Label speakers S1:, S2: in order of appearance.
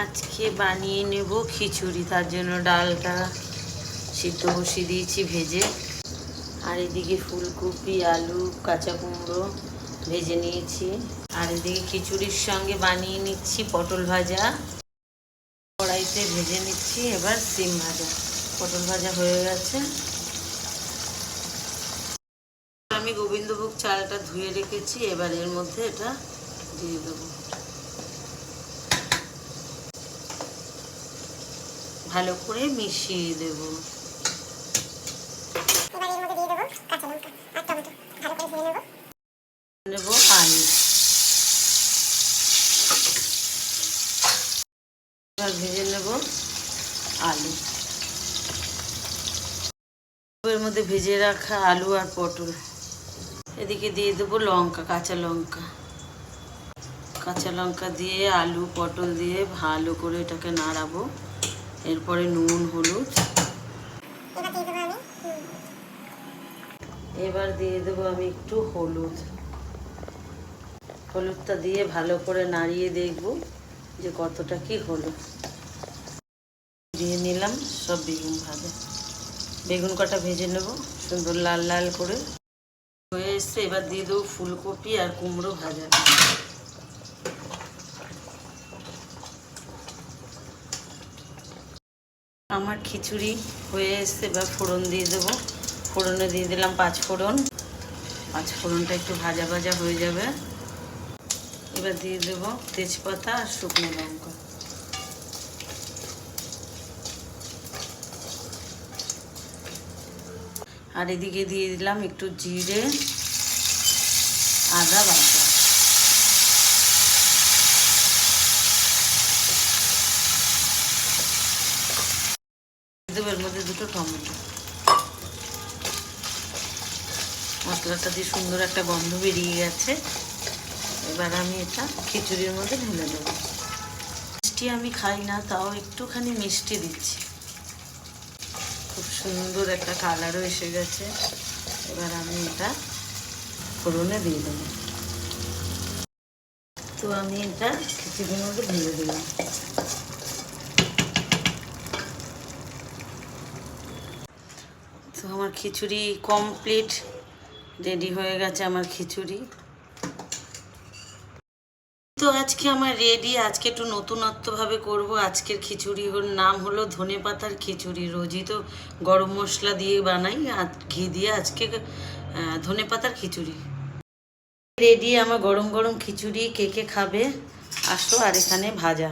S1: আজকে বানিয়ে নেব খিচুড়ি। তার জন্য ডালটা সিদ্ধ বসিয়ে দিয়েছি ভেজে, আর এদিকে ফুলকপি, আলু, কাঁচা কুমড়ো ভেজে নিয়েছি। আর এদিকে খিচুড়ির সঙ্গে বানিয়ে নিচ্ছি পটল ভাজা, কড়াইতে ভেজে নিচ্ছি। এবার সিম ভাজা, পটল ভাজা হয়ে গেছে। আমি গোবিন্দভোগ চালটা ধুয়ে রেখেছি, এবার এর মধ্যে এটা দিয়ে দেবো। ভালো করে মিশিয়ে দেব। নেব আলু, এবার ভেজে নেব আলু। এর মধ্যে ভেজে রাখা আলু আর পটল, এদিকে দিয়ে দেবো লঙ্কা, কাঁচা লঙ্কা দিয়ে আলু পটল দিয়ে ভালো করে এটাকে নাড়াবো। এরপরে নুন, হলুদ, এবার দিয়ে দেবো আমি একটু হলুদটা দিয়ে ভালো করে নাড়িয়ে দেখব যে কতটা কি হলো। দিয়ে নিলাম সব বেগুন কটা ভেজে নেব সুন্দর লাল লাল করে। হয়ে এসছে, এবার দিয়ে দেবো ফুলকপি আর কুমড়ো ভাজা। আমার খিচুড়ি হয়ে এসছে, এবার ফোড়ন দিয়ে দেবো। ফোড়নে দিয়ে দিলাম পাঁচফোড়নটা একটু ভাজা ভাজা হয়ে যাবে। এবার দিয়ে দেবো তেজপাতা আর শুকনো লঙ্কা। আর এদিকে দিয়ে দিলাম একটু জিরে, আদা বাটা। দেবো এর মধ্যে দুটো টমেটো। মশলাটা দিয়ে সুন্দর একটা গন্ধ বেরিয়ে গেছে। এবার আমি এটা খিচুড়ির মধ্যে ঢেলে দেবো। মিষ্টি আমি খাই না, তাও একটুখানি মিষ্টি দিচ্ছি। খুব সুন্দর একটা কালারও এসে গেছে। এবার আমি এটা ফোড়নে দিয়ে দেবো। তো আমি এটা খিচুড়ির মধ্যে ঢেলে দিলাম। তো আমার খিচুড়ি কমপ্লিট, রেডি হয়ে গেছে আমার খিচুড়ি। তো আজকে আমার রেডি। আজকে একটু নতুনত্বভাবে করব। আজকের খিচুড়ির নাম হলো ধনেপাতার খিচুড়ি। রোজই তো গরম মশলা দিয়ে বানাই, আর ঘি দিয়ে আজকে ধনেপাতার খিচুড়ি রেডি। আমার গরম গরম খিচুড়ি। কে কে খাবে আসো। আর এখানে ভাজা।